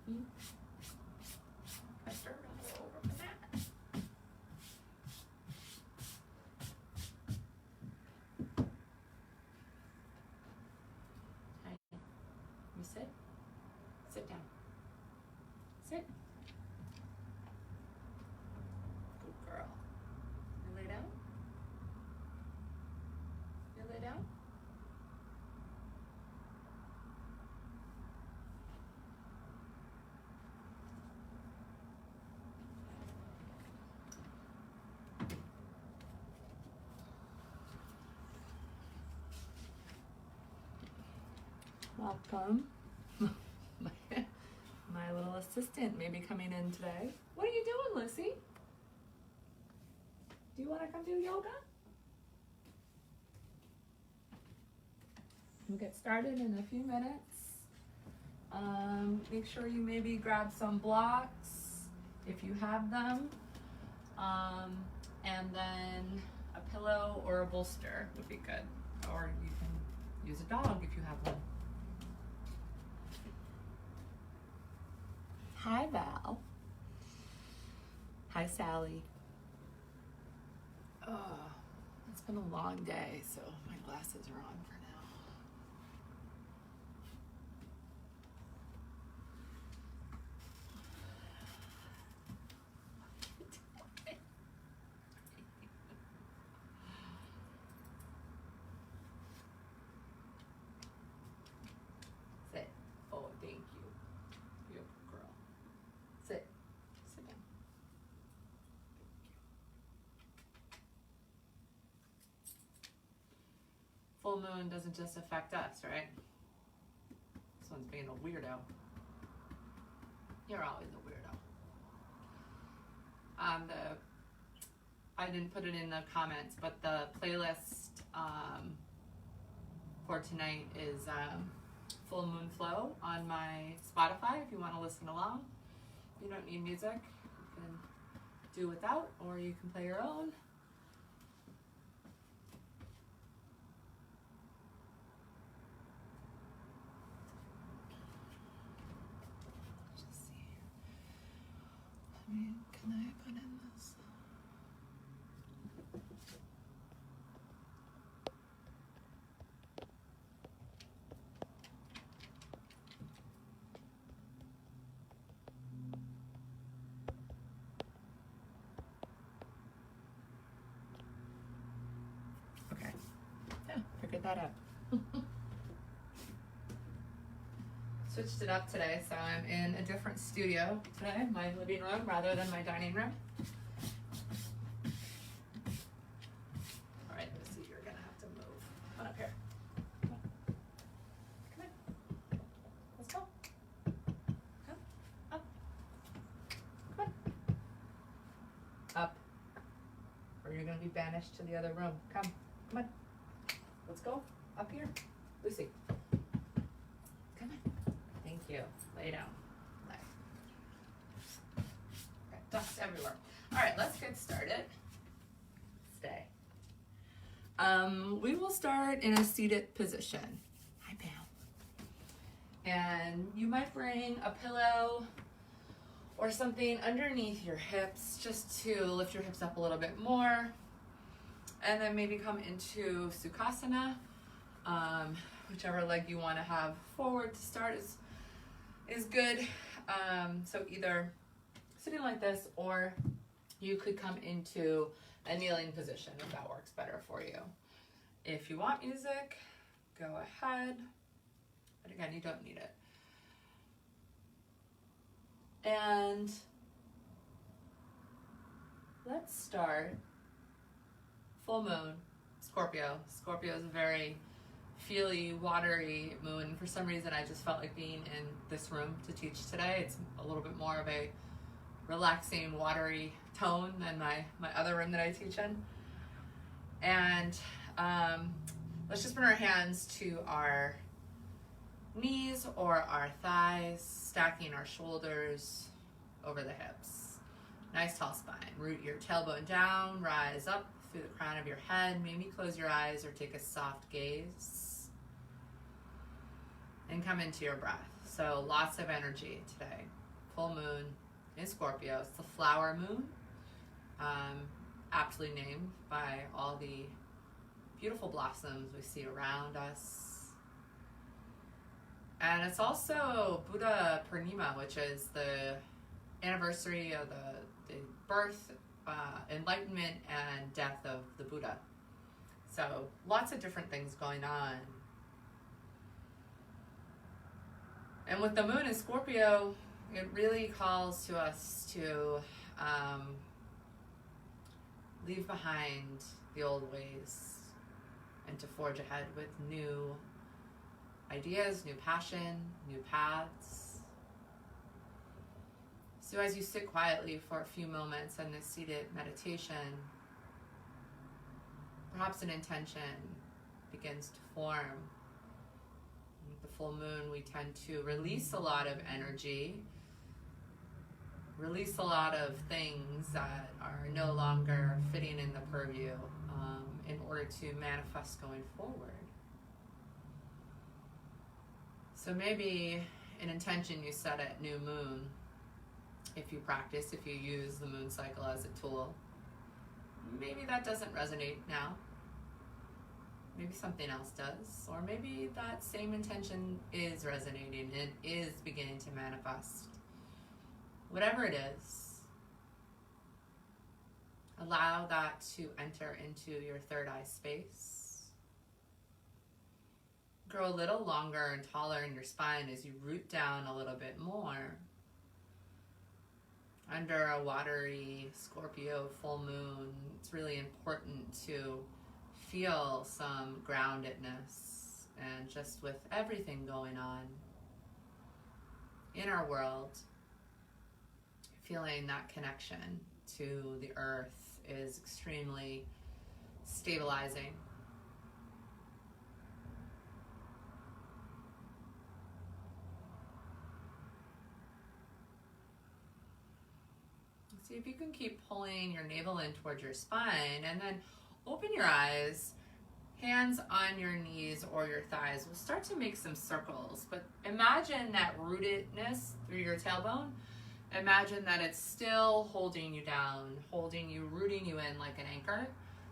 I started a little over from that. Hi. You sit? Sit down. Sit. Good girl. You lay down? You lay down? Welcome. My little assistant may be coming in today. What are you doing, Lucy? Do you want to come do yoga? We'll get started in a few minutes. Make sure you maybe grab some blocks if you have them. And then a pillow or a bolster would be good. Or you can use a dog if you have one. Hi, Val. Hi, Sally. Oh, it's been a long day, so my glasses are on for now. Sit. Oh, thank you. You're a good girl. Sit. Sit down. Full moon doesn't just affect us, right? This one's being a weirdo. You're always a weirdo. I didn't put it in the comments, but the playlist for tonight is Full Moon Flow on my Spotify if you want to listen along. You don't need music. You can do without, or you can play your own. Just see. Can I put in this? Okay. Yeah, figured that out. Switched it up today, so I'm in a different studio today, my living room rather than my dining room. All right, Lucy, you're gonna have to move. Come on up here. Come on. Come on. Let's go. Come up. Come on. Up. Or you're gonna be banished to the other room. Come on. Let's go. Up here. Lucy. Come on. Thank you. Lay down. Got dust everywhere. All right, let's get started. Stay. We will start in a seated position. Hi, Pam. And you might bring a pillow or something underneath your hips just to lift your hips up a little bit more. And then maybe come into Sukhasana. Whichever leg you want to have forward to start is good. So either sitting like this, or you could come into a kneeling position if that works better for you. If you want music, go ahead. But again, you don't need it. And let's start full moon, Scorpio. Scorpio is a very feely, watery moon. For some reason, I just felt like being in this room to teach today. It's a little bit more of a relaxing, watery tone than my other room that I teach in. And let's just bring our hands to our knees or our thighs, stacking our shoulders over the hips. Nice tall spine. Root your tailbone down, rise up through the crown of your head. Maybe close your eyes or take a soft gaze. and come into your breath. So lots of energy today. Full moon in Scorpio. It's the flower moon, aptly named by all the beautiful blossoms we see around us. And it's also Buddha Purnima, which is the anniversary of the birth, enlightenment, and death of the Buddha. So lots of different things going on. And with the moon in Scorpio, it really calls to us to leave behind the old ways and to forge ahead with new ideas, new passion, new paths. So as you sit quietly for a few moments in this seated meditation, perhaps an intention begins to form. With the full moon, we tend to release a lot of energy, release a lot of things that are no longer fitting in the purview in order to manifest going forward. So maybe an intention you set at new moon, if you practice, if you use the moon cycle as a tool, maybe that doesn't resonate now. Maybe something else does. Or maybe that same intention is resonating and is beginning to manifest. Whatever it is, allow that to enter into your third eye space. Grow a little longer and taller in your spine as you root down a little bit more. Under a watery Scorpio full moon, it's really important to feel some groundedness, and just with everything going on in our world, feeling that connection to the earth is extremely stabilizing. See if you can keep pulling your navel in towards your spine, and then open your eyes, hands on your knees or your thighs. We'll start to make some circles, but imagine that rootedness through your tailbone. Imagine that it's still holding you down, holding you, rooting you in like an anchor,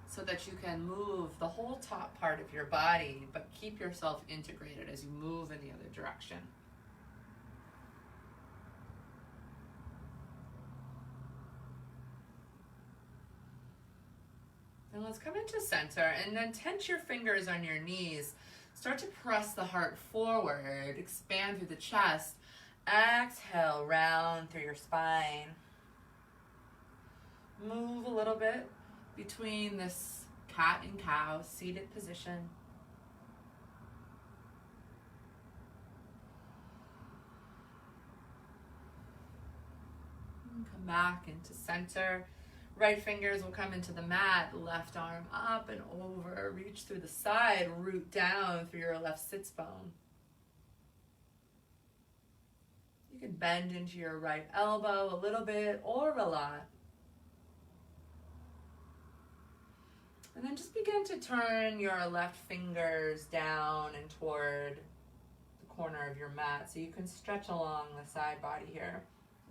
so that you can move the whole top part of your body, but keep yourself integrated as you move in the other direction. And let's come into center, and then tense your fingers on your knees. Start to press the heart forward, expand through the chest. Exhale, round through your spine. Move a little bit between this cat and cow seated position. And come back into center. Right fingers will come into the mat, left arm up and over, reach through the side, root down through your left sits bone. You can bend into your right elbow a little bit or a lot. And then just begin to turn your left fingers down and toward the corner of your mat so you can stretch along the side body here.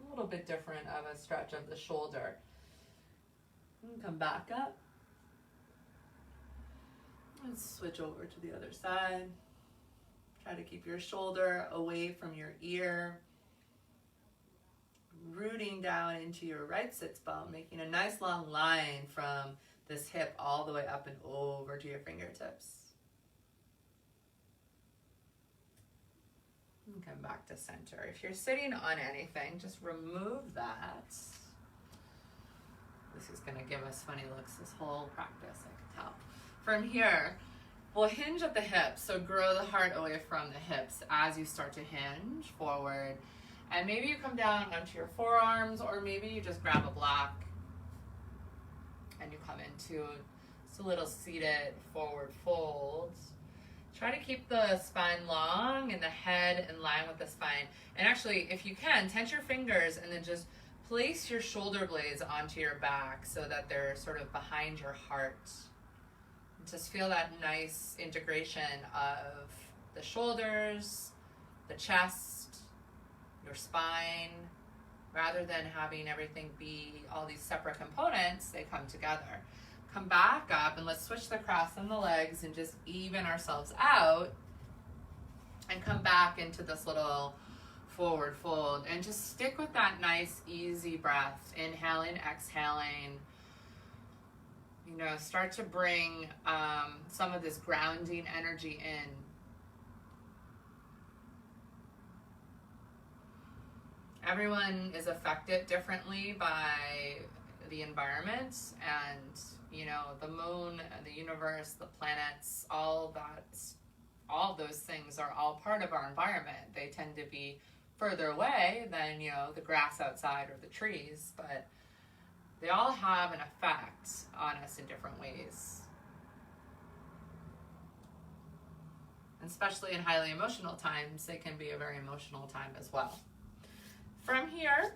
A little bit different of a stretch of the shoulder. And come back up. Let's switch over to the other side. Try to keep your shoulder away from your ear. Rooting down into your right sits bone, making a nice long line from this hip all the way up and over to your fingertips. And come back to center. If you're sitting on anything, just remove that. This is going to give us funny looks this whole practice, I can tell. From here, we'll hinge at the hips, so grow the heart away from the hips as you start to hinge forward. And maybe you come down onto your forearms, or maybe you just grab a block and you come into just a little seated forward fold. Try to keep the spine long and the head in line with the spine. And actually, if you can, tense your fingers and then just place your shoulder blades onto your back so that they're sort of behind your heart. Just feel that nice integration of the shoulders chest, your spine. Rather than having everything be all these separate components, they come together. Come back up and let's switch the cross on the legs and just even ourselves out and come back into this little forward fold and just stick with that nice easy breath, inhaling, exhaling. You know, start to bring some of this grounding energy in. Everyone is affected differently by the environment, and you know, the moon, the universe, the planets, all those things are all part of our environment. They tend to be further away than, you know, the grass outside or the trees, but they all have an effect on us in different ways. Especially in highly emotional times, they can be a very emotional time as well. From here,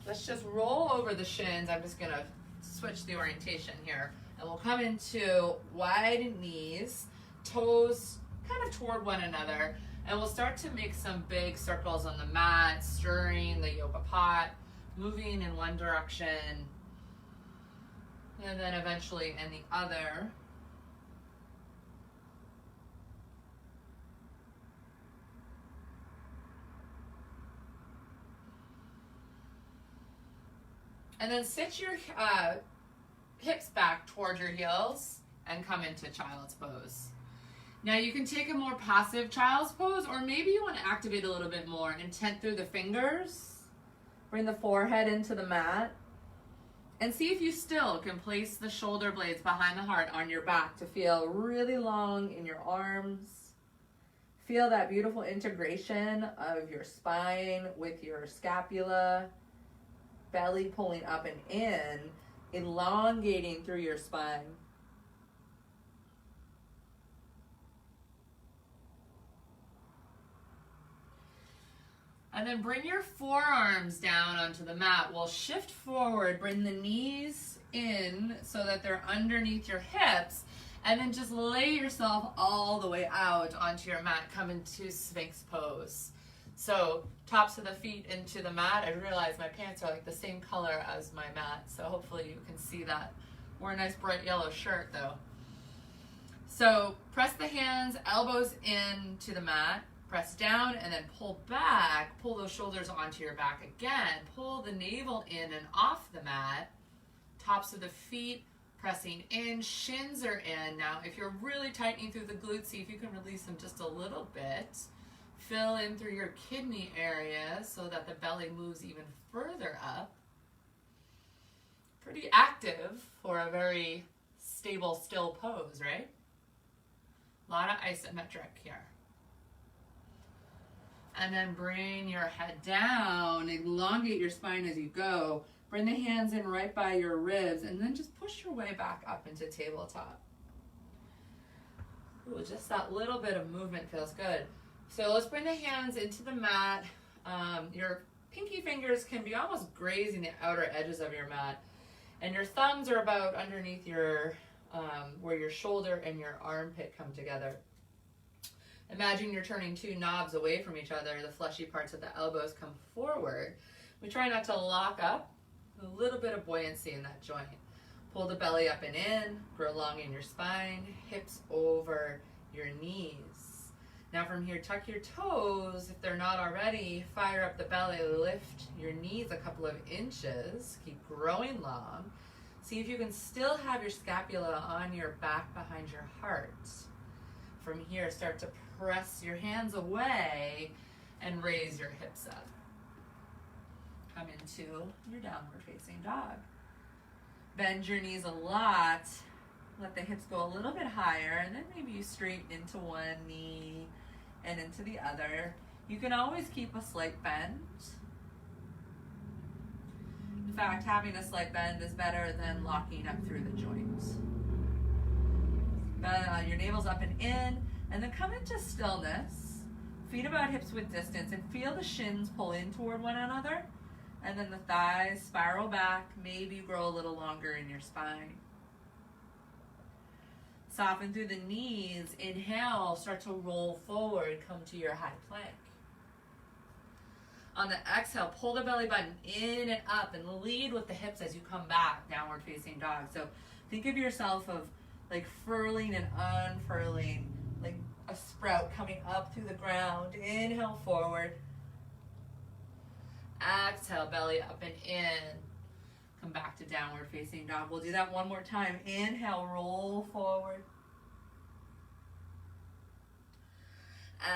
let's just roll over the shins. I'm just gonna switch the orientation here, and we'll come into wide knees, toes kind of toward one another, and we'll start to make some big circles on the mat, stirring the yoga pot, moving in one direction, and then eventually in the other. And then sit your hips back toward your heels and come into child's pose. Now you can take a more passive child's pose, or maybe you want to activate a little bit more intent through the fingers. Bring the forehead into the mat. And see if you still can place the shoulder blades behind the heart on your back to feel really long in your arms. Feel that beautiful integration of your spine with your scapula. Belly pulling up and in, elongating through your spine. And then bring your forearms down onto the mat. We'll shift forward, bring the knees in so that they're underneath your hips, and then just lay yourself all the way out onto your mat. Come into Sphinx pose. So tops of the feet into the mat. I realize my pants are like the same color as my mat, so hopefully you can see that. Wear a nice bright yellow shirt though. So press the hands, elbows into the mat, press down and then pull back. Pull those shoulders onto your back again. Pull the navel in and off the mat. Tops of the feet pressing in, shins are in. Now if you're really tightening through the glutes, see if you can release them just a little bit. Fill in through your kidney area so that the belly moves even further up. Pretty active for a very stable, still pose, right? A lot of isometric here. And then bring your head down, elongate your spine as you go. Bring the hands in right by your ribs, and then just push your way back up into tabletop. Ooh, just that little bit of movement feels good. So let's bring the hands into the mat. Your pinky fingers can be almost grazing the outer edges of your mat. And your thumbs are about underneath your, where your shoulder and your armpit come together. Imagine you're turning two knobs away from each other. The fleshy parts of the elbows come forward. We try not to lock up. A little bit of buoyancy in that joint. Pull the belly up and in. Grow long in your spine. Hips over your knees. Now from here, tuck your toes. If they're not already, fire up the belly. Lift your knees a couple of inches. Keep growing long. See if you can still have your scapula on your back behind your heart. From here, start to press your hands away and raise your hips up. Come into your downward facing dog. Bend your knees a lot. Let the hips go a little bit higher, and then maybe you straighten into one knee and into the other. You can always keep a slight bend. In fact, having a slight bend is better than locking up through the joints. Your navel's up and in, and then come into stillness. Feet about hips width distance, and feel the shins pull in toward one another, and then the thighs spiral back. Maybe grow a little longer in your spine. Soften through the knees. Inhale, start to roll forward. Come to your high plank. On the exhale, pull the belly button in and up and lead with the hips as you come back, downward facing dog. So think of yourself of like furling and unfurling, like a sprout coming up through the ground. Inhale forward. Exhale, belly up and in. Come back to downward facing dog. We'll do that one more time. Inhale, roll forward.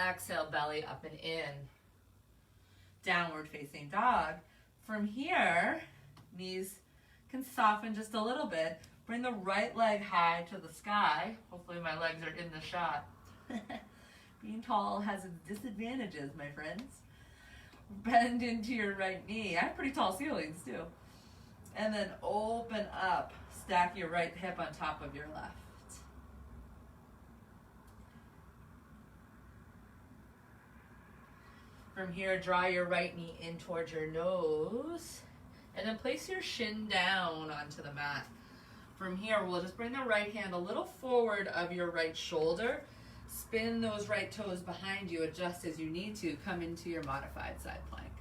Exhale, belly up and in. Downward facing dog. From here, knees can soften just a little bit. Bring the right leg high to the sky. Hopefully my legs are in the shot. Being tall has its disadvantages, my friends. Bend into your right knee. I have pretty tall ceilings too. And then open up. Stack your right hip on top of your left. From here, draw your right knee in towards your nose. And then place your shin down onto the mat. From here, we'll just bring the right hand a little forward of your right shoulder. Spin those right toes behind you. Adjust as you need to. Come into your modified side plank.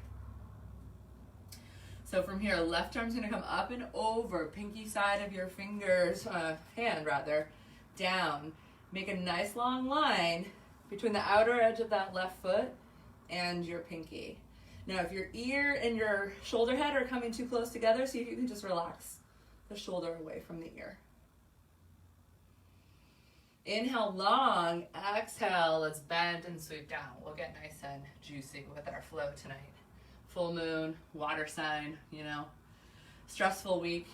So from here, left arm's going to come up and over. Pinky side of your fingers, hand rather, down. Make a nice long line between the outer edge of that left foot and your pinky. Now if your ear and your shoulder head are coming too close together, see if you can just relax the shoulder away from the ear. Inhale long, exhale, let's bend and sweep down. We'll get nice and juicy with our flow tonight. Full moon, water sign, you know, stressful week,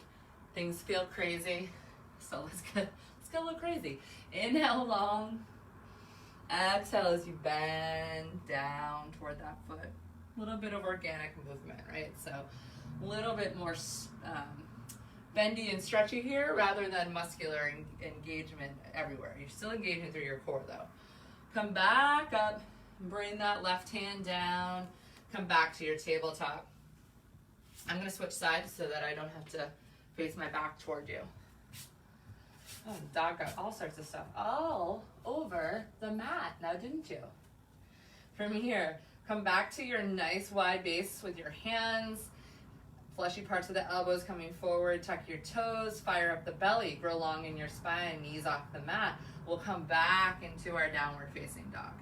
things feel crazy, so let's get a little crazy. Inhale long, exhale as you bend down toward that foot. A little bit of organic movement, right? So a little bit more bendy and stretchy here rather than muscular engagement everywhere. You're still engaging through your core though. Come back up, bring that left hand down, come back to your tabletop. I'm going to switch sides so that I don't have to face my back toward you. Oh, the dog got all sorts of stuff all over the mat now, didn't you? From here, come back to your nice wide base with your hands, fleshy parts of the elbows coming forward, tuck your toes, fire up the belly, grow long in your spine, knees off the mat. We'll come back into our downward facing dog.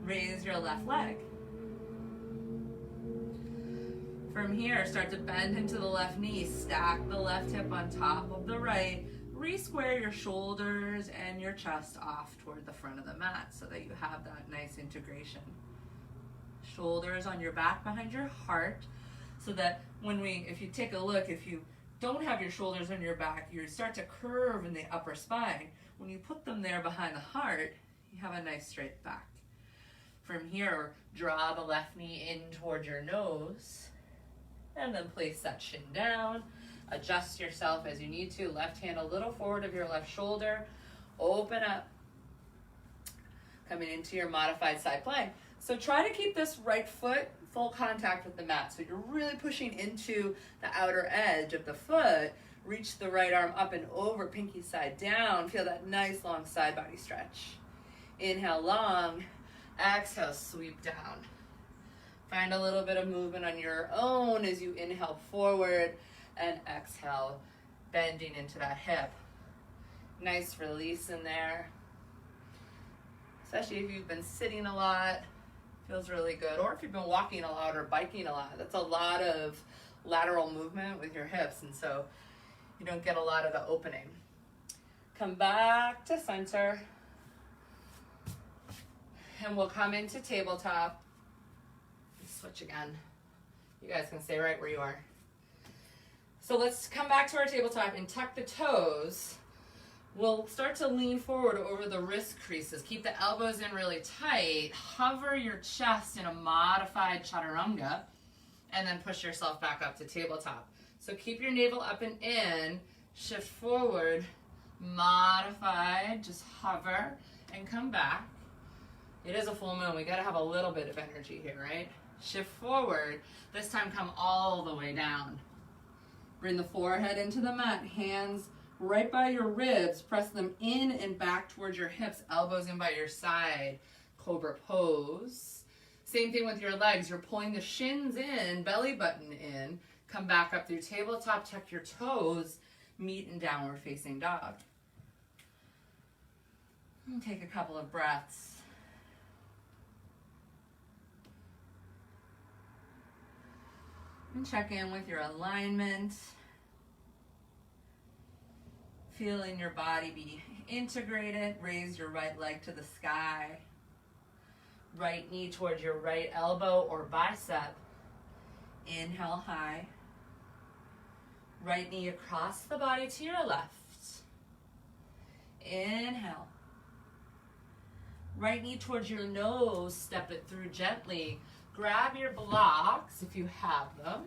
Raise your left leg. From here, start to bend into the left knee, stack the left hip on top of the right, re-square your shoulders and your chest off toward the front of the mat so that you have that nice integration. Shoulders on your back behind your heart, so that if you take a look, if you don't have your shoulders on your back, you start to curve in the upper spine. When you put them there behind the heart, you have a nice straight back. From here, draw the left knee in toward your nose, and then place that shin down. Adjust yourself as you need to. Left hand a little forward of your left shoulder. Open up. Coming into your modified side plank. So try to keep this right foot full contact with the mat. So you're really pushing into the outer edge of the foot. Reach the right arm up and over, pinky side down. Feel that nice long side body stretch. Inhale long. Exhale, sweep down. Find a little bit of movement on your own as you inhale forward and exhale, bending into that hip. Nice release in there. Especially if you've been sitting a lot, feels really good. Or if you've been walking a lot or biking a lot, that's a lot of lateral movement with your hips, and so you don't get a lot of the opening. Come back to center. And we'll come into tabletop. Switch again. You guys can stay right where you are. So let's come back to our tabletop and tuck the toes. We'll start to lean forward over the wrist creases. Keep the elbows in really tight. Hover your chest in a modified chaturanga, and then push yourself back up to tabletop. So keep your navel up and in. Shift forward. Modified. Just hover and come back. It is a full moon. We got to have a little bit of energy here, right? Shift forward. This time come all the way down. Bring the forehead into the mat. Hands right by your ribs. Press them in and back towards your hips. Elbows in by your side. Cobra pose. Same thing with your legs. You're pulling the shins in, belly button in. Come back up through tabletop, tuck your toes, meet in downward facing dog. And take a couple of breaths. And check in with your alignment. Feeling your body be integrated. Raise your right leg to the sky. Right knee towards your right elbow or bicep. Inhale high. Right knee across the body to your left. Inhale. Right knee towards your nose. Step it through gently. Grab your blocks if you have them.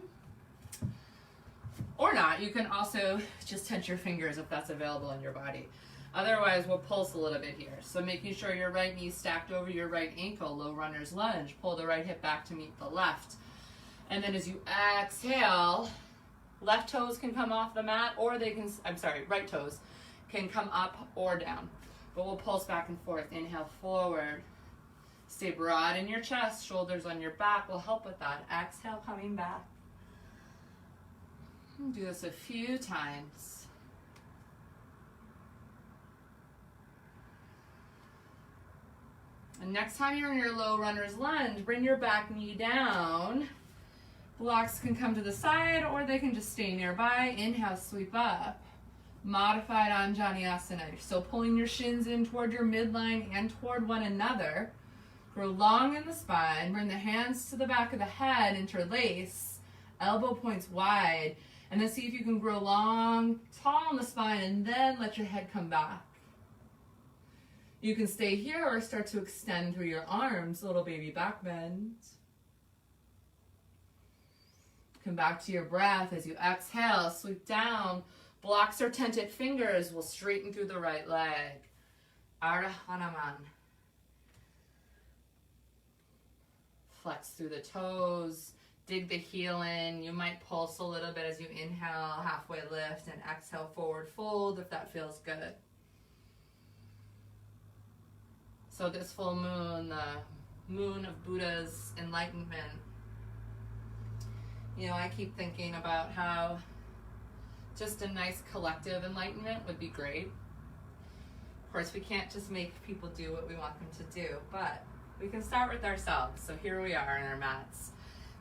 Or not. You can also just touch your fingers if that's available in your body. Otherwise, we'll pulse a little bit here. So making sure your right knee stacked over your right ankle, low runner's lunge. Pull the right hip back to meet the left. And then as you exhale, left toes can come off the mat or they can, right toes can come up or down. But we'll pulse back and forth. Inhale forward. Stay broad in your chest, shoulders on your back will help with that. Exhale, coming back. Do this a few times. And next time you're in your low runner's lunge, bring your back knee down. Blocks can come to the side or they can just stay nearby. Inhale, sweep up. Modified Anjaneyasana. You're still pulling your shins in toward your midline and toward one another. Grow long in the spine. Bring the hands to the back of the head. Interlace. Elbow points wide. And then see if you can grow long, tall in the spine, and then let your head come back. You can stay here or start to extend through your arms. Little baby back bend. Come back to your breath as you exhale. Sweep down. Blocks or tented fingers will straighten through the right leg. Ardha Hanuman. Flex through the toes. Dig the heel in. You might pulse a little bit as you inhale, halfway lift, and exhale, forward fold if that feels good. So this full moon, the moon of Buddha's enlightenment, I keep thinking about how just a nice collective enlightenment would be great. Of course, we can't just make people do what we want them to do, but we can start with ourselves. So here we are in our mats.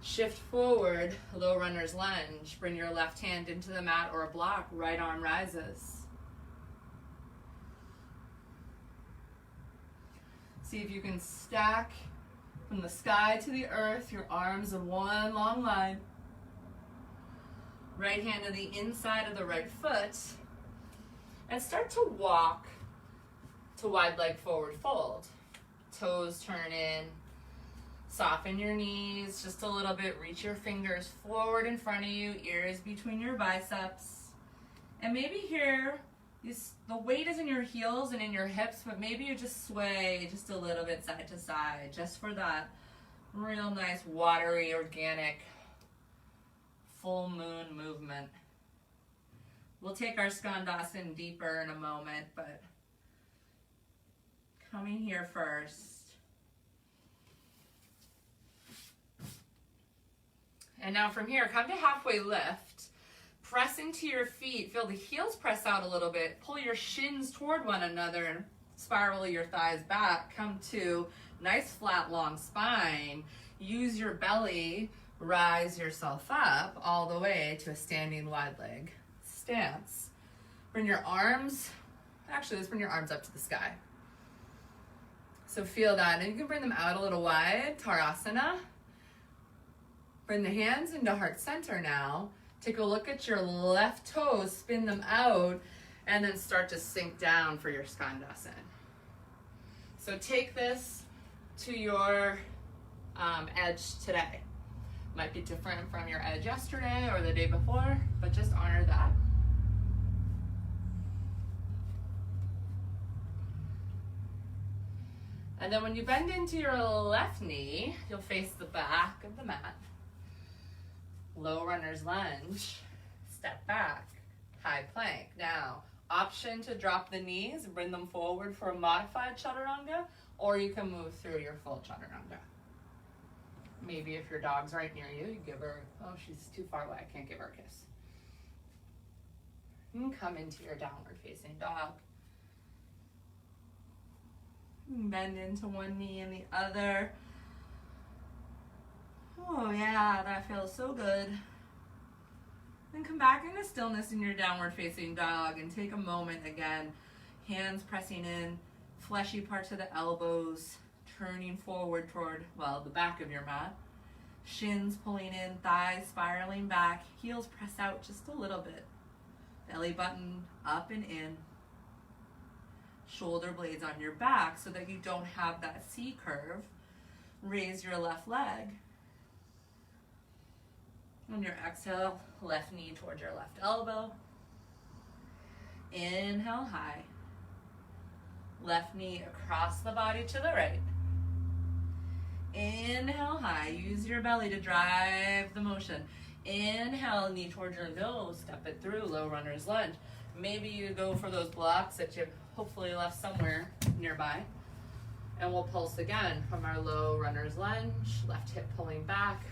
Shift forward, low runner's lunge. Bring your left hand into the mat or a block. Right arm rises. See if you can stack from the sky to the earth, your arms in one long line. Right hand to the inside of the right foot. And start to walk to wide leg forward fold. Toes turn in. Soften your knees just a little bit. Reach your fingers forward in front of you, ears between your biceps. And maybe here, the weight is in your heels and in your hips, but maybe you just sway just a little bit side to side, just for that real nice, watery, organic, full moon movement. We'll take our Skandasana deeper in a moment, but coming here first. And now from here, come to halfway lift. Press into your feet. Feel the heels press out a little bit. Pull your shins toward one another and spiral your thighs back. Come to nice flat long spine. Use your belly. Rise yourself up all the way to a standing wide leg stance. Bring your arms, let's bring your arms up to the sky. So feel that. And you can bring them out a little wide, Tarasana. Bring the hands into heart center now. Take a look at your left toes, spin them out, and then start to sink down for your Skandasana. So take this to your edge today. Might be different from your edge yesterday or the day before, but just honor that. And then when you bend into your left knee, you'll face the back of the mat. Low runner's lunge, step back, high plank. Now, option to drop the knees and bring them forward for a modified chaturanga, or you can move through your full chaturanga. Maybe if your dog's right near you, you give her, oh, she's too far away, I can't give her a kiss. You can come into your downward facing dog. Bend into one knee and the other. Oh yeah, that feels so good. Then come back into stillness in your downward facing dog and take a moment again. Hands pressing in, fleshy parts of the elbows, turning forward toward, well, the back of your mat. Shins pulling in, thighs spiraling back, heels press out just a little bit. Belly button up and in. Shoulder blades on your back so that you don't have that C curve. Raise your left leg. On your exhale, left knee towards your left elbow. Inhale high. Left knee across the body to the right. Inhale high. Use your belly to drive the motion. Inhale, knee towards your nose. Step it through, low runner's lunge. Maybe you go for those blocks that you've hopefully left somewhere nearby. And we'll pulse again from our low runner's lunge. Left hip pulling back,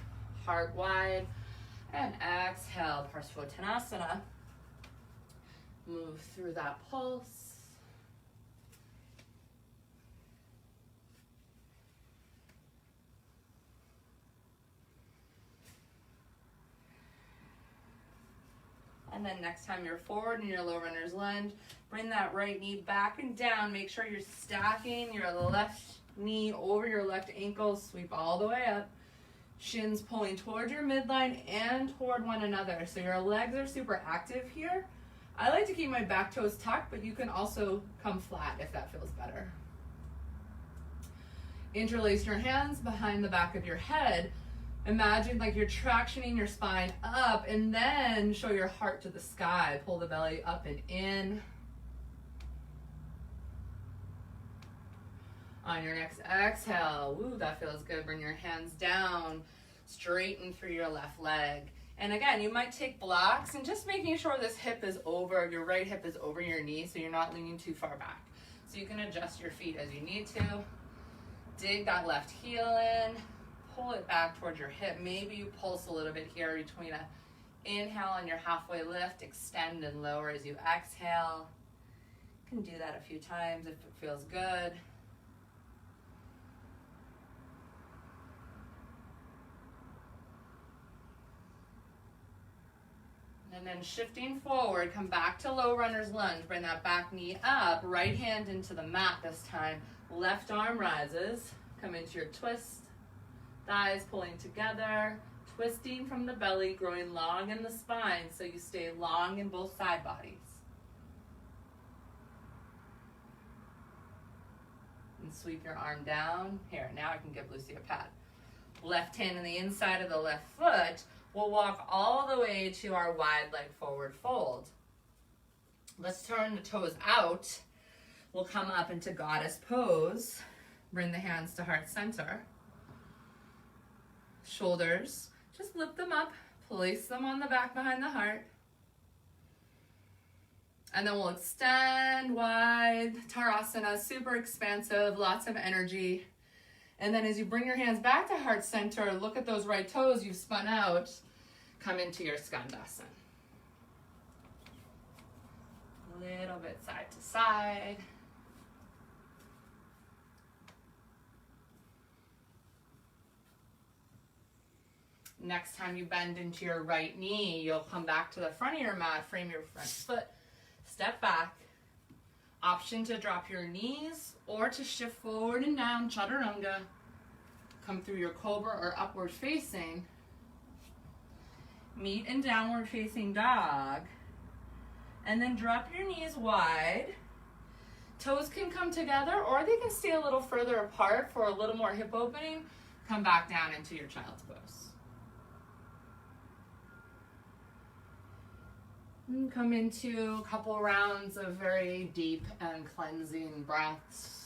heart wide. And exhale, Parsvottanasana. Move through that pulse. And then next time you're forward in your low runner's lunge, bring that right knee back and down. Make sure you're stacking your left knee over your left ankle. Sweep all the way up. Shins pulling toward your midline and toward one another. So your legs are super active here. I like to keep my back toes tucked, but you can also come flat if that feels better. Interlace your hands behind the back of your head. Imagine like you're tractioning your spine up, and then show your heart to the sky. Pull the belly up and in. On your next exhale, woo, that feels good. Bring your hands down, straighten through your left leg. And again, you might take blocks and just making sure this hip is over, your right hip is over your knee, so you're not leaning too far back. So you can adjust your feet as you need to. Dig that left heel in. Pull it back towards your hip. Maybe you pulse a little bit here between a inhale and your halfway lift. Extend and lower as you exhale. You can do that a few times if it feels good. And then shifting forward, come back to low runner's lunge. Bring that back knee up. Right hand into the mat this time. Left arm rises. Come into your twist. Thighs pulling together, twisting from the belly, growing long in the spine so you stay long in both side bodies. And sweep your arm down. Here, now I can give Lucy a pat. Left hand on the inside of the left foot. We'll walk all the way to our wide leg forward fold. Let's turn the toes out. We'll come up into goddess pose. Bring the hands to heart center. Shoulders, just lift them up, place them on the back behind the heart. And then we'll extend wide, Tarasana, super expansive, lots of energy. And then as you bring your hands back to heart center, look at those right toes you've spun out, come into your Skandasana. A little bit side to side. Next time you bend into your right knee, you'll come back to the front of your mat, frame your front foot, step back. Option to drop your knees or to shift forward and down, chaturanga. Come through your cobra or upward facing. Meet in downward facing dog. And then drop your knees wide. Toes can come together or they can stay a little further apart for a little more hip opening. Come back down into your child's pose. And come into a couple rounds of very deep and cleansing breaths.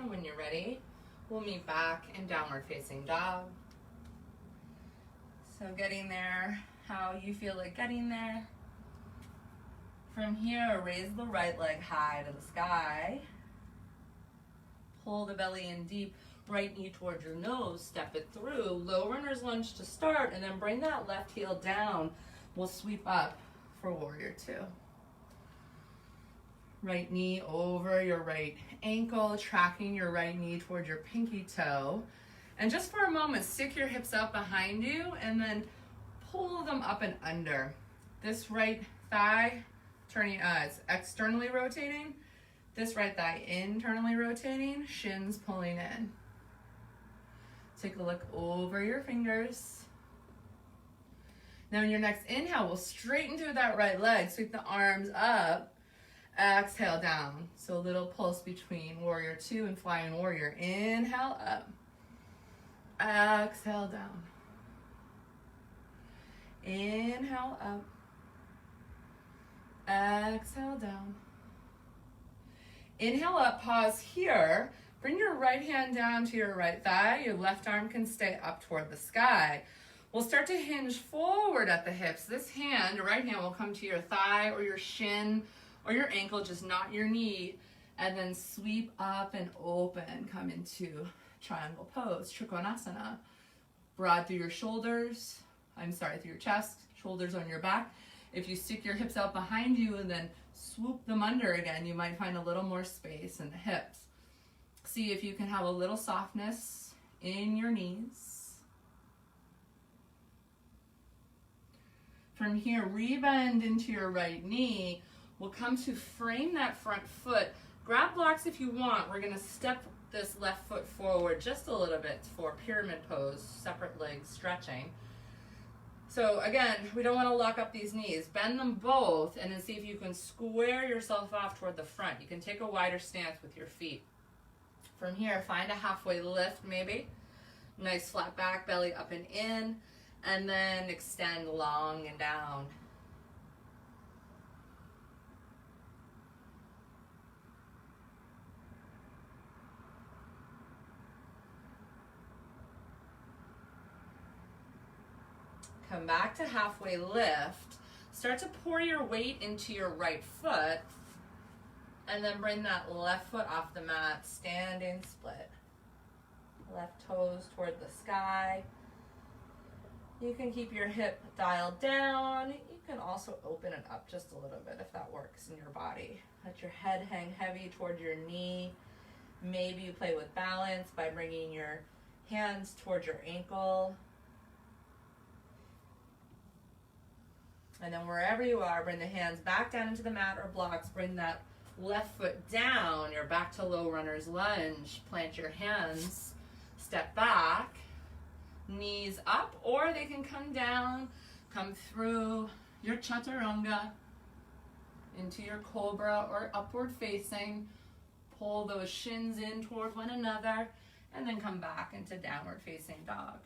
And when you're ready, we'll meet back in downward facing dog. So getting there, how you feel like getting there. From here, raise the right leg high to the sky. Pull the belly in deep, right knee towards your nose, step it through. Low runner's lunge to start, and then bring that left heel down. We'll sweep up for warrior two. Right knee over your right ankle, tracking your right knee towards your pinky toe. And just for a moment, stick your hips out behind you and then pull them up and under. This right thigh turning, it's externally rotating. This right thigh internally rotating, shins pulling in. Take a look over your fingers. Now in your next inhale, we'll straighten through that right leg, sweep the arms up, exhale down. So a little pulse between warrior two and flying warrior. Inhale up, exhale down. Inhale up, exhale down. Inhale up, pause here. Bring your right hand down to your right thigh. Your left arm can stay up toward the sky. We'll start to hinge forward at the hips. This hand, right hand, will come to your thigh or your shin or your ankle, just not your knee. And then sweep up and open. Come into triangle pose, Trikonasana. Broad through your shoulders. Through your chest, shoulders on your back. If you stick your hips out behind you and then swoop them under again, you might find a little more space in the hips. See if you can have a little softness in your knees. From here, rebend into your right knee. We'll come to frame that front foot. Grab blocks if you want. We're gonna step this left foot forward just a little bit for pyramid pose, separate legs stretching. So again, we don't want to lock up these knees. Bend them both and then see if you can square yourself off toward the front. You can take a wider stance with your feet. From here, find a halfway lift maybe. Nice flat back, belly up and in, and then extend long and down. Come back to halfway lift. Start to pour your weight into your right foot and then bring that left foot off the mat, standing split. Left toes toward the sky. You can keep your hip dialed down. You can also open it up just a little bit if that works in your body. Let your head hang heavy toward your knee. Maybe you play with balance by bringing your hands towards your ankle. And then wherever you are, bring the hands back down into the mat or blocks. Bring that left foot down. You're back to low runner's lunge. Plant your hands. Step back. Knees up, or they can come down. Come through your chaturanga into your cobra or upward facing. Pull those shins in toward one another. And then come back into downward facing dog.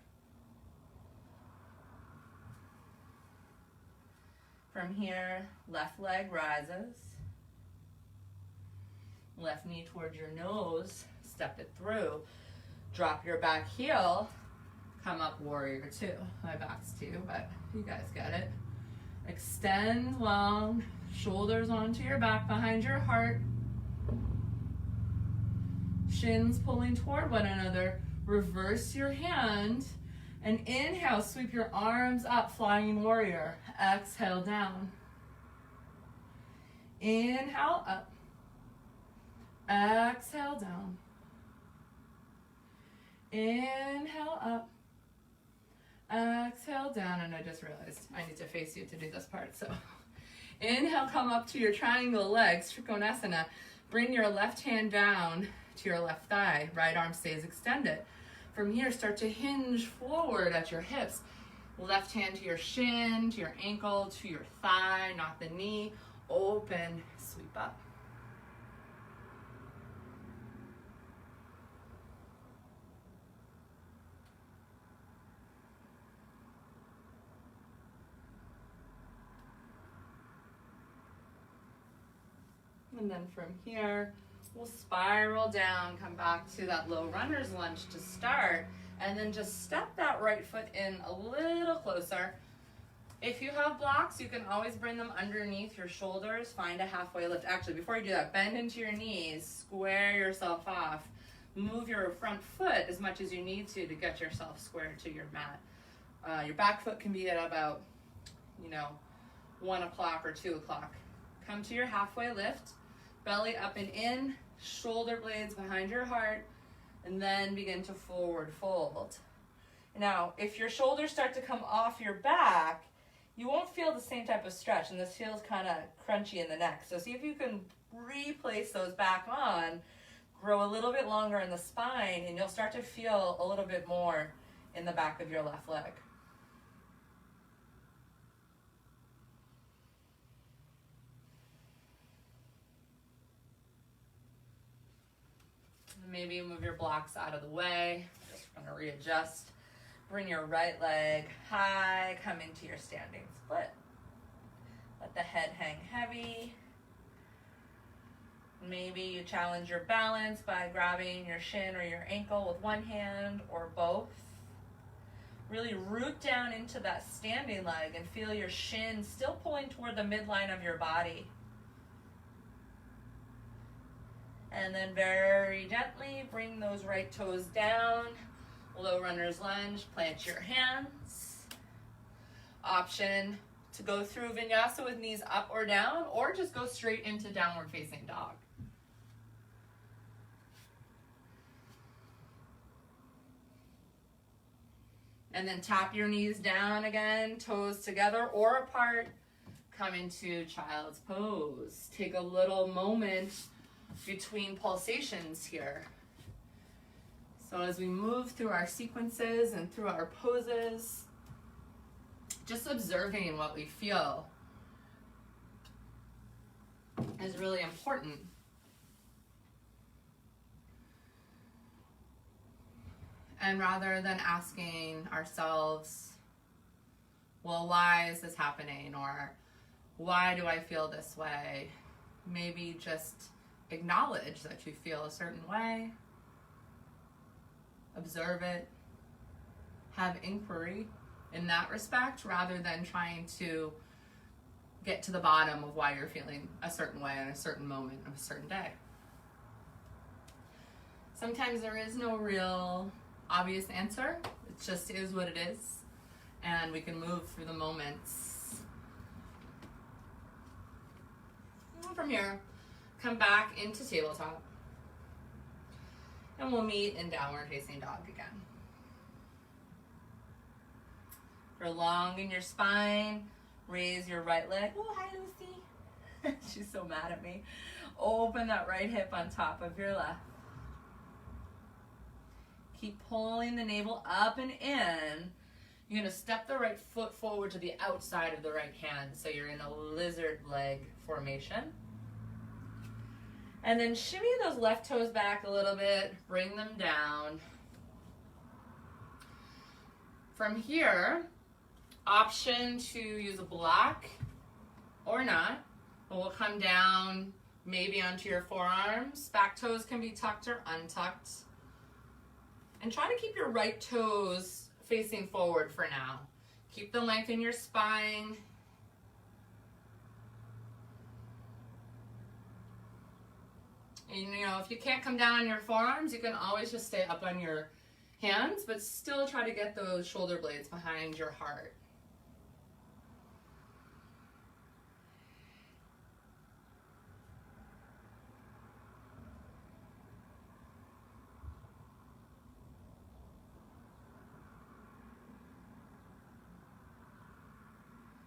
From here, left leg rises. Left knee towards your nose, step it through. Drop your back heel, come up warrior two. My back's to you, but you guys get it. Extend long, shoulders onto your back behind your heart. Shins pulling toward one another. Reverse your hand. And inhale, sweep your arms up, flying warrior. Exhale down. Inhale up. Exhale down. Inhale up. Exhale down. And I just realized I need to face you to do this part. So inhale, come up to your triangle legs, Trikonasana. Bring your left hand down to your left thigh. Right arm stays extended. From here, start to hinge forward at your hips. Left hand to your shin, to your ankle, to your thigh, not the knee. Open, sweep up. And then from here, We'll spiral down, come back to that low runner's lunge to start, and then just step that right foot in a little closer. If you have blocks, you can always bring them underneath your shoulders. Find a halfway lift. Actually, before you do that, bend into your knees, square yourself off. Move your front foot as much as you need to get yourself square to your mat. Your back foot can be at about, 1 o'clock or 2 o'clock. Come to your halfway lift, belly up and in, shoulder blades behind your heart, and then begin to forward fold. Now, if your shoulders start to come off your back, you won't feel the same type of stretch, and this feels kind of crunchy in the neck. So see if you can replace those back on, grow a little bit longer in the spine, and you'll start to feel a little bit more in the back of your left leg. Maybe move your blocks out of the way. Just going to readjust. Bring your right leg high, come into your standing split. Let the head hang heavy. Maybe you challenge your balance by grabbing your shin or your ankle with one hand or both. Really root down into that standing leg and feel your shin still pulling toward the midline of your body. And then very gently bring those right toes down. Low runner's lunge, plant your hands. Option to go through Vinyasa with knees up or down, or just go straight into downward facing dog. And then tap your knees down again, toes together or apart. Come into child's pose. Take a little moment between pulsations here. So as we move through our sequences and through our poses, just observing what we feel is really important. And rather than asking ourselves, well, why is this happening? Or why do I feel this way? Maybe just acknowledge that you feel a certain way. Observe it. Have inquiry in that respect rather than trying to get to the bottom of why you're feeling a certain way at a certain moment of a certain day. Sometimes there is no real obvious answer. It just is what it is. And we can move through the moments. And from here, come back into tabletop. And we'll meet in downward facing dog again. Prolong in your spine. Raise your right leg. Oh, hi, Lucy. She's so mad at me. Open that right hip on top of your left. Keep pulling the navel up and in. You're going to step the right foot forward to the outside of the right hand. So you're in a lizard leg formation. And then shimmy those left toes back a little bit. Bring them down. From here, option to use a block or not. We'll come down maybe onto your forearms. Back toes can be tucked or untucked. And try to keep your right toes facing forward for now. Keep the length in your spine. And if you can't come down on your forearms, you can always just stay up on your hands, but still try to get those shoulder blades behind your heart.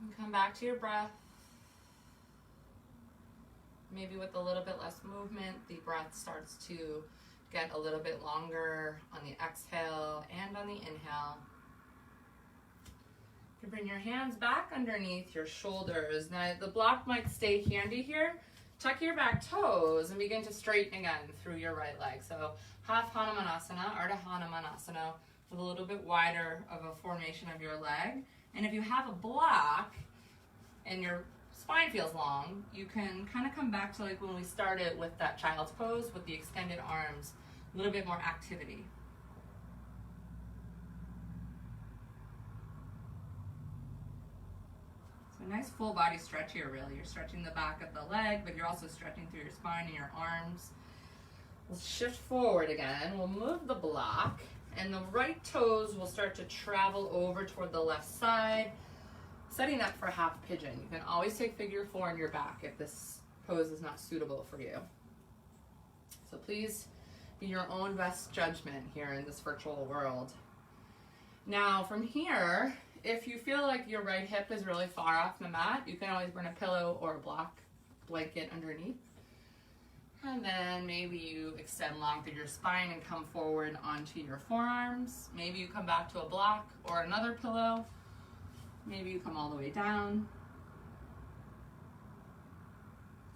And come back to your breath. Maybe with a little bit less movement, the breath starts to get a little bit longer on the exhale and on the inhale. You can bring your hands back underneath your shoulders. Now the block might stay handy here. Tuck your back toes and begin to straighten again through your right leg. So half Hanumanasana, Ardha Hanumanasana, with a little bit wider of a formation of your leg. And if you have a block and you're spine feels long, you can kind of come back to like when we started with that child's pose with the extended arms, a little bit more activity. So a nice full body stretch here, really. You're stretching the back of the leg, but you're also stretching through your spine and your arms. We'll shift forward again. We'll move the block, and the right toes will start to travel over toward the left side, setting up for half pigeon. You can always take figure 4 on your back if this pose is not suitable for you. So please be your own best judgment here in this virtual world. Now from here, if you feel like your right hip is really far off the mat, you can always bring a pillow or a block blanket underneath. And then maybe you extend long through your spine and come forward onto your forearms. Maybe you come back to a block or another pillow. Maybe you come all the way down.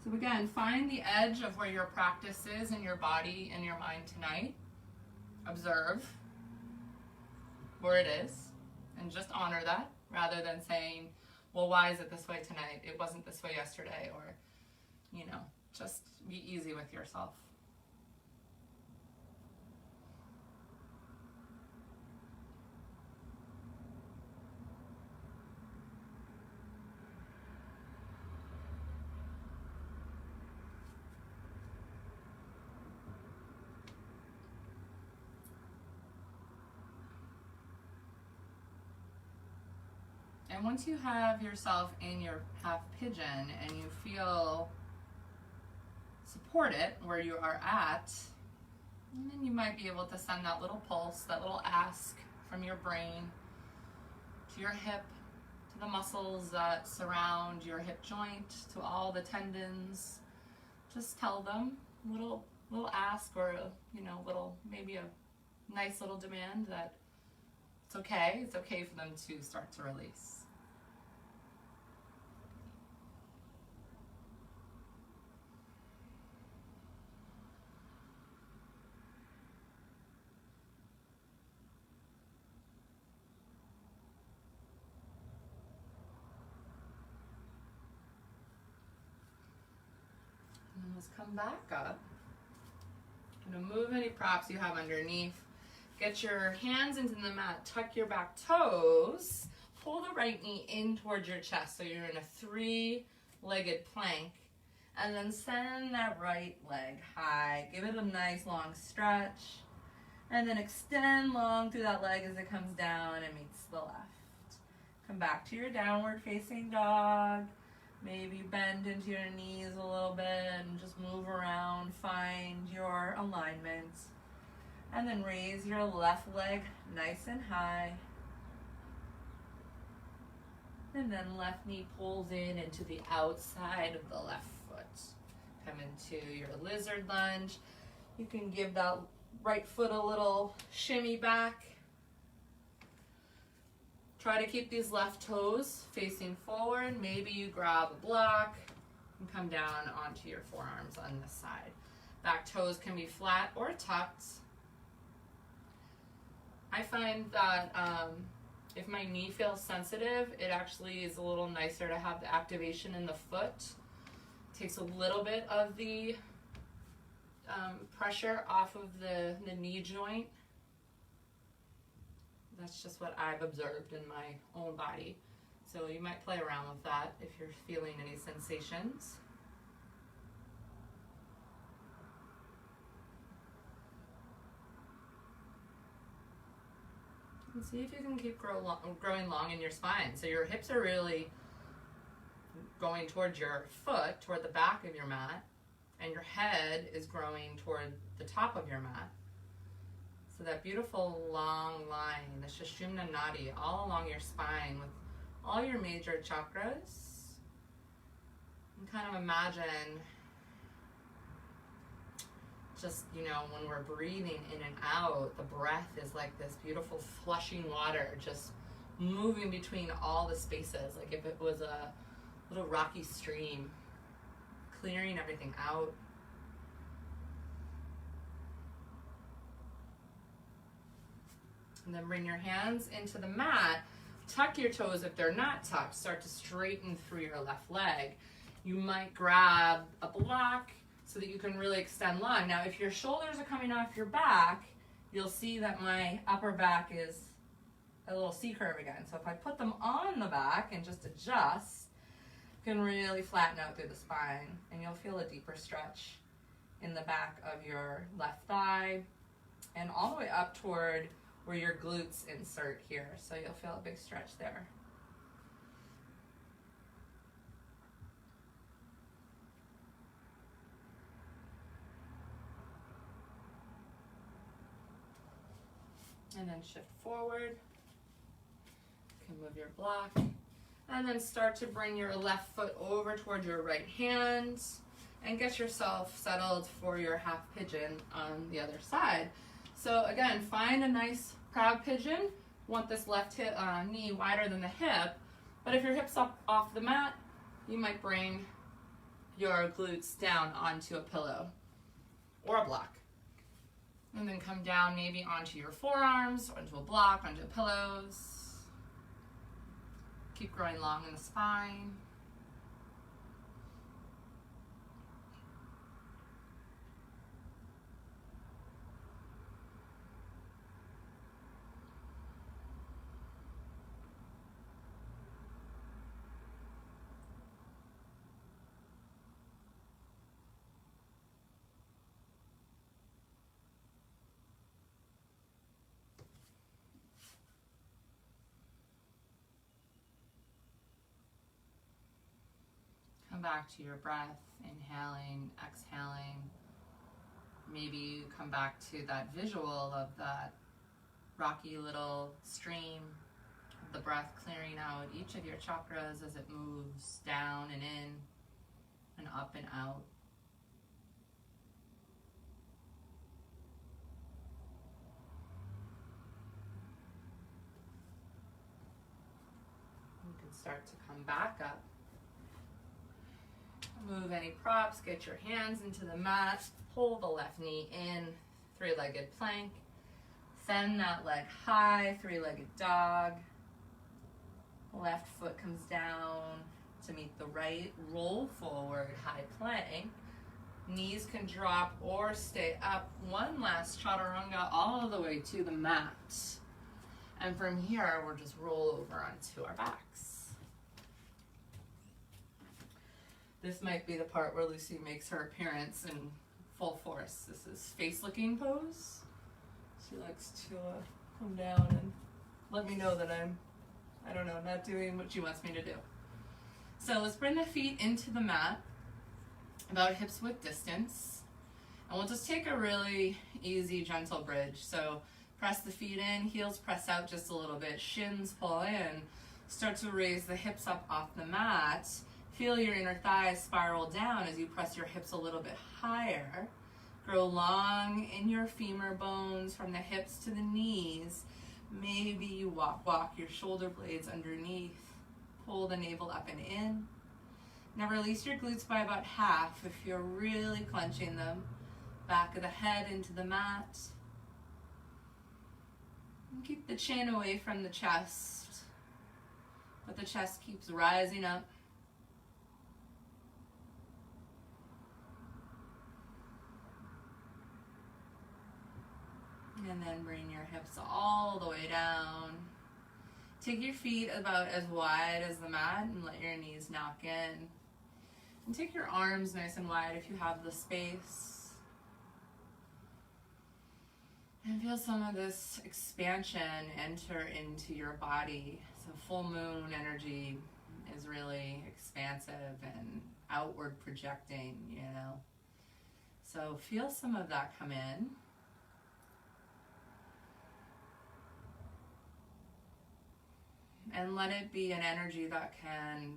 So again, find the edge of where your practice is in your body and your mind tonight. Observe where it is and just honor that rather than saying, well, why is it this way tonight? It wasn't this way yesterday, or, you know, just be easy with yourself. And once you have yourself in your half pigeon and you feel supported where you are at, and then you might be able to send that little pulse, that little ask from your brain to your hip, to the muscles that surround your hip joint, to all the tendons. Just tell them little ask, or little, maybe a nice little demand that it's okay for them to start to release. Let's come back up. I'm going to move any props you have underneath. Get your hands into the mat, tuck your back toes, pull the right knee in towards your chest so you're in a 3-legged plank, and then send that right leg high. Give it a nice long stretch, and then extend long through that leg as it comes down and meets the left. Come back to your downward facing dog. Maybe bend into your knees a little bit and just move around, find your alignment. And then raise your left leg nice and high. And then left knee pulls in into the outside of the left foot. Come into your lizard lunge. You can give that right foot a little shimmy back. Try to keep these left toes facing forward. Maybe you grab a block and come down onto your forearms on this side. Back toes can be flat or tucked. I find that if my knee feels sensitive, it actually is a little nicer to have the activation in the foot. Takes a little bit of the pressure off of the knee joint. That's just what I've observed in my own body. So you might play around with that if you're feeling any sensations. And see if you can keep growing long in your spine. So your hips are really going towards your foot, toward the back of your mat, and your head is growing toward the top of your mat. So that beautiful long line, the Sushumna Nadi, all along your spine with all your major chakras. And kind of imagine just, when we're breathing in and out, the breath is like this beautiful flushing water, just moving between all the spaces, like if it was a little rocky stream, clearing everything out. And then bring your hands into the mat. tuck your toes if they're not tucked. Start to straighten through your left leg. You might grab a block so that you can really extend long. Now, if your shoulders are coming off your back, you'll see that my upper back is a little C curve again. So if I put them on the back and just adjust, you can really flatten out through the spine, and you'll feel a deeper stretch in the back of your left thigh and all the way up toward where your glutes insert here. So you'll feel a big stretch there. And then shift forward. You can move your block. And then start to bring your left foot over toward your right hand and get yourself settled for your half pigeon on the other side. So again, find a nice proud pigeon. Want this left hip, knee wider than the hip. But if your hip's up off the mat, you might bring your glutes down onto a pillow or a block. And then come down maybe onto your forearms, onto a block, onto pillows. Keep growing long in the spine. Come back to your breath, inhaling, exhaling. Maybe you come back to that visual of that rocky little stream of the breath clearing out each of your chakras as it moves down and in and up and out. You can start to come back up. Move any props, get your hands into the mat, pull the left knee in, three-legged plank. Send that leg high, three-legged dog. Left foot comes down to meet the right, roll forward, high plank. Knees can drop or stay up. One last chaturanga all the way to the mat. And from here, we'll just roll over onto our backs. This might be the part where Lucy makes her appearance in full force. This is face-looking pose. She likes to come down and let me know that I'm, not doing what she wants me to do. So let's bring the feet into the mat, about hips width distance. And we'll just take a really easy, gentle bridge. So press the feet in, heels press out just a little bit, shins pull in. Start to raise the hips up off the mat. Feel your inner thighs spiral down as you press your hips a little bit higher. Grow long in your femur bones from the hips to the knees. Maybe you walk your shoulder blades underneath. Pull the navel up and in. Now release your glutes by about half if you're really clenching them. Back of the head into the mat. And keep the chin away from the chest, but the chest keeps rising up. And then bring your hips all the way down. Take your feet about as wide as the mat and let your knees knock in. And take your arms nice and wide if you have the space. And feel some of this expansion enter into your body. So full moon energy is really expansive and outward projecting, So feel some of that come in. And let it be an energy that can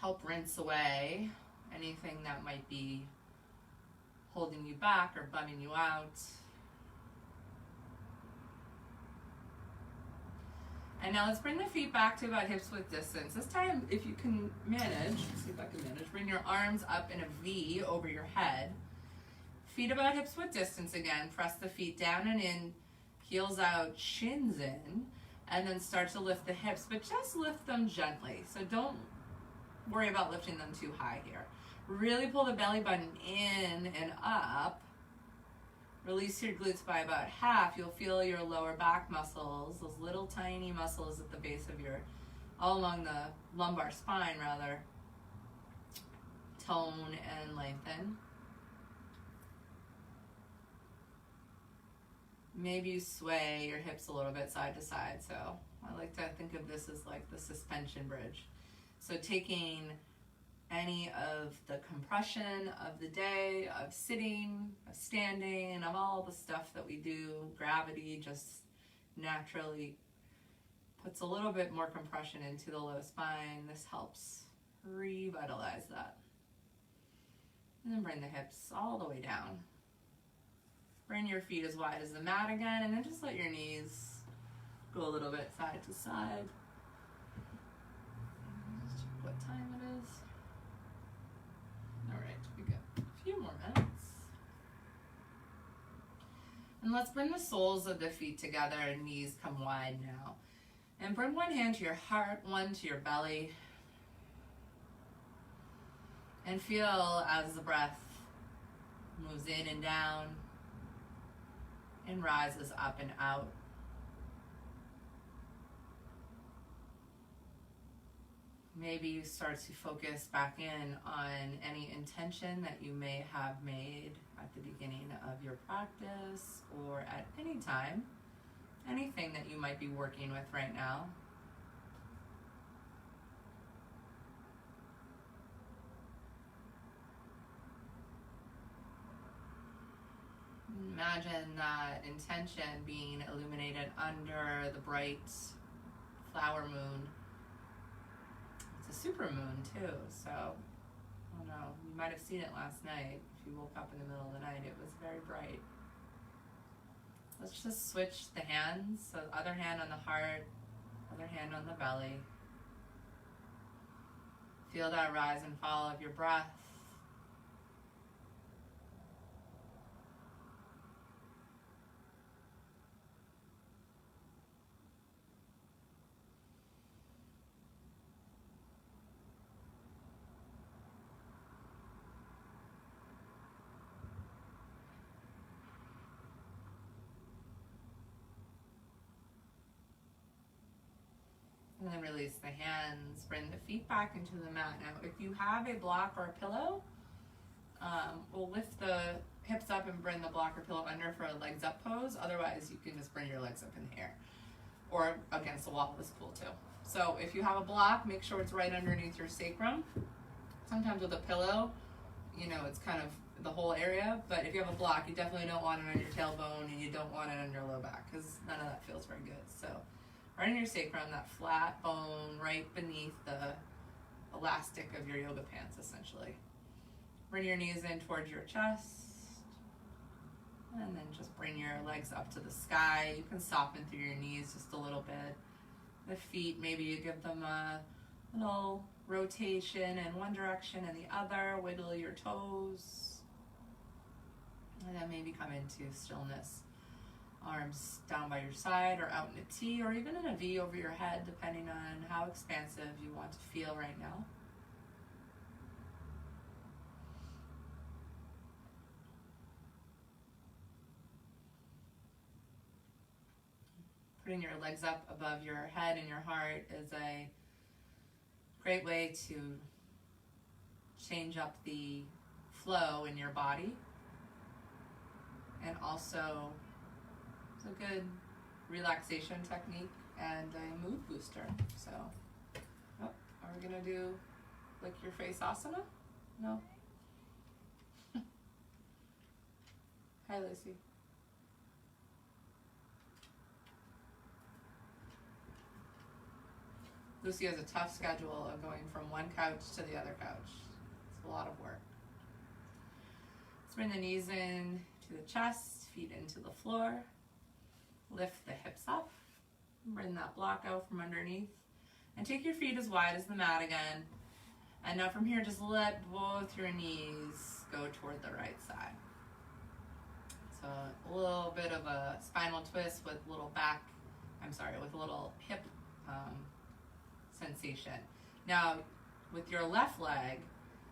help rinse away anything that might be holding you back or bumming you out. And now let's bring the feet back to about hips width distance. This time, if you can manage, let's see if I can manage, bring your arms up in a V over your head. Feet about hips width distance again. Press the feet down and in, heels out, shins in. And then start to lift the hips, but just lift them gently. So don't worry about lifting them too high here. Really pull the belly button in and up. Release your glutes by about half. You'll feel your lower back muscles, those little tiny muscles at the base of your, all along the lumbar spine rather, tone and lengthen. Maybe you sway your hips a little bit side to side. So I like to think of this as like the suspension bridge. So taking any of the compression of the day, of sitting, of standing, and of all the stuff that we do, gravity just naturally puts a little bit more compression into the low spine. This helps revitalize that. And then bring the hips all the way down. Bring your feet as wide as the mat again, and then just let your knees go a little bit side to side. Let's check what time it is. All right, we got a few more minutes. And let's bring the soles of the feet together and knees come wide now. And bring one hand to your heart, one to your belly. And feel as the breath moves in and down and rises up and out. Maybe you start to focus back in on any intention that you may have made at the beginning of your practice or at any time, anything that you might be working with right now. Imagine that intention being illuminated under the bright flower moon. It's a super moon too, so I don't know, you might have seen it last night. If you woke up in the middle of the night, it was very bright. Let's just switch the hands. So other hand on the heart, other hand on the belly. Feel that rise and fall of your breath. And then release the hands, bring the feet back into the mat. Now, if you have a block or a pillow, we'll lift the hips up and bring the block or pillow under for a legs up pose. Otherwise, you can just bring your legs up in the air or against the wall is cool too. So if you have a block, make sure it's right underneath your sacrum. Sometimes with a pillow, you know, it's kind of the whole area, but if you have a block, you definitely don't want it on your tailbone and you don't want it on your low back because none of that feels very good. So right in your sacrum, that flat bone right beneath the elastic of your yoga pants, essentially. Bring your knees in towards your chest. And then just bring your legs up to the sky. You can soften through your knees just a little bit. The feet, maybe you give them a little rotation in one direction and the other. Wiggle your toes. And then maybe come into stillness. Arms down by your side or out in a T or even in a V over your head, depending on how expansive you want to feel right now. Putting your legs up above your head and your heart is a great way to change up the flow in your body, and also it's a good relaxation technique and a mood booster. So, are we gonna do lick your face asana? No? Hi, Lucy. Lucy has a tough schedule of going from one couch to the other couch. It's a lot of work. Let's bring the knees in to the chest, feet into the floor. Lift the hips up. Bring that block out from underneath. And take your feet as wide as the mat again. And now from here, just let both your knees go toward the right side. So a little bit of a spinal twist with little back with a little hip sensation. Now, with your left leg,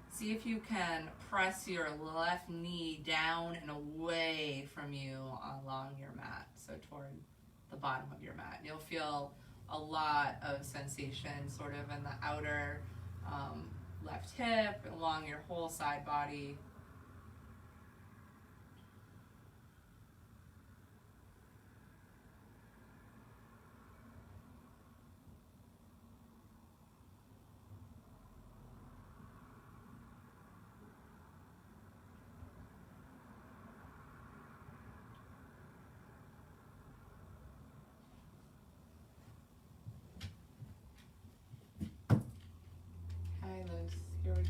see if you can press your left knee down and away from you along your mat, so toward the bottom of your mat. You'll feel a lot of sensation sort of in the outer left hip, along your whole side body. Here we go.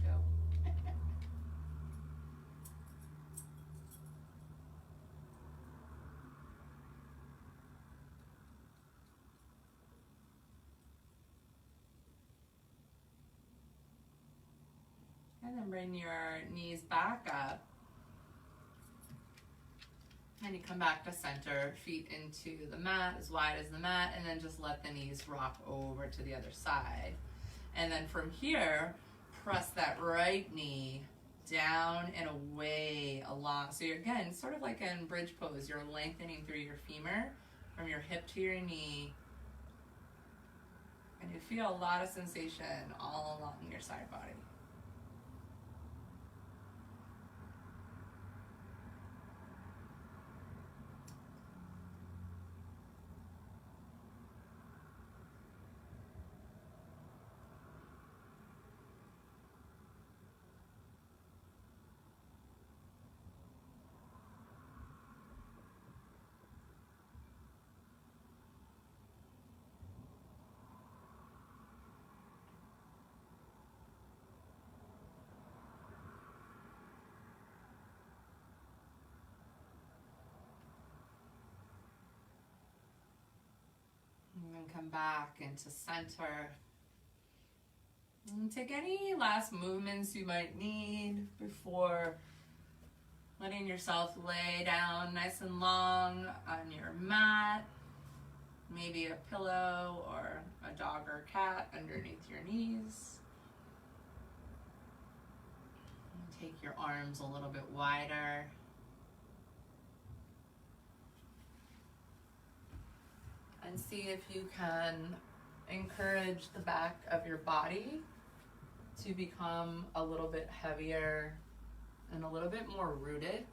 And then bring your knees back up. And you come back to center, feet into the mat, as wide as the mat, and then just let the knees rock over to the other side. And then from here, press that right knee down and away along. So you're, again, sort of like in bridge pose, you're lengthening through your femur from your hip to your knee. And you feel a lot of sensation all along your side body. And come back into center. And take any last movements you might need before letting yourself lay down nice and long on your mat. Maybe a pillow or a dog or cat underneath your knees. And take your arms a little bit wider. And see if you can encourage the back of your body to become a little bit heavier and a little bit more rooted.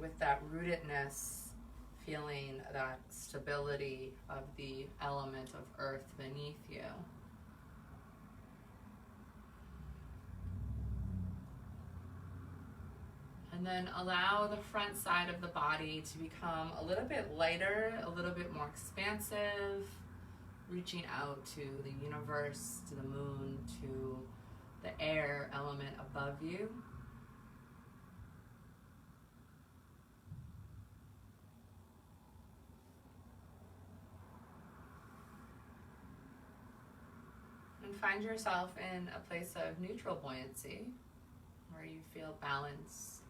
With that rootedness, feeling that stability of the element of earth beneath you. And then allow the front side of the body to become a little bit lighter, a little bit more expansive, reaching out to the universe, to the moon, to the air element above you. And find yourself in a place of neutral buoyancy, where you feel balanced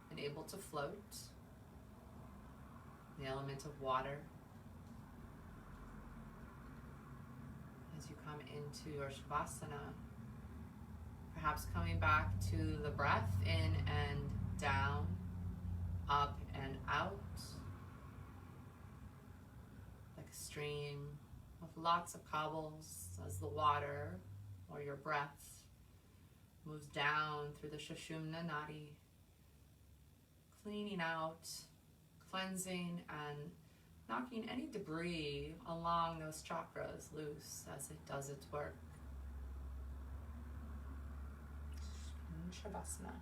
and able to float, the element of water. As you come into your Shavasana, perhaps coming back to the breath in and down, up and out, like a stream with lots of cobbles as the water or your breath moves down through the Sushumna Nadi, cleaning out, cleansing, and knocking any debris along those chakras loose as it does its work. Shavasana.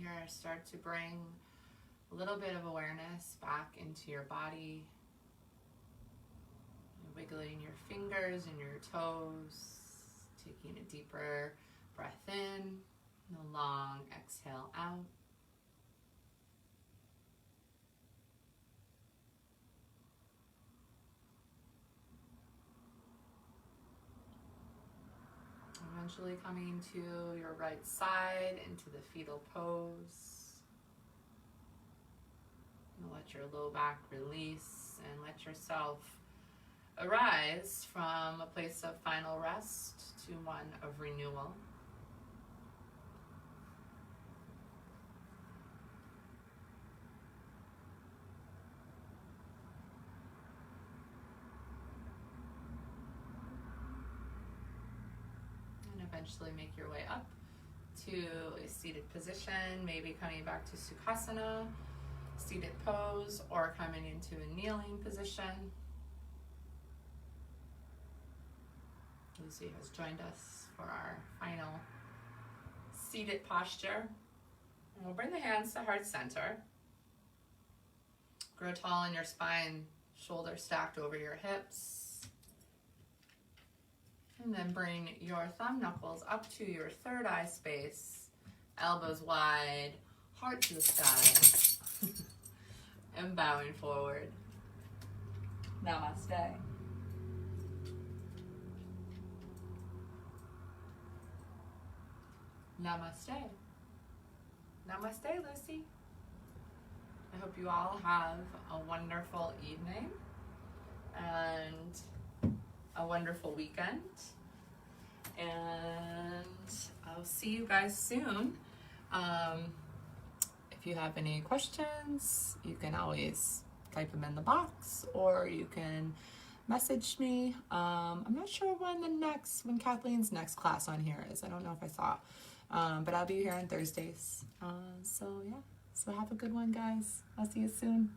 You're going to start to bring a little bit of awareness back into your body. You're wiggling your fingers and your toes, taking a deeper breath in, and a long exhale out. Eventually coming to your right side into the fetal pose. And let your low back release and let yourself arise from a place of final rest to one of renewal. Eventually make your way up to a seated position, maybe coming back to Sukhasana, seated pose, or coming into a kneeling position. Lucy has joined us for our final seated posture. And we'll bring the hands to heart center. Grow tall in your spine, shoulders stacked over your hips. And then bring your thumb knuckles up to your third eye space, elbows wide, heart to the sky, and bowing forward. Namaste. Namaste. Namaste, Lucy. I hope you all have a wonderful evening and a wonderful weekend, and I'll see you guys soon. If you have any questions, you can always type them in the box, or you can message me. I'm not sure when Kathleen's next class on here is. I don't know if I saw, but I'll be here on Thursdays. So have a good one, guys. I'll see you soon.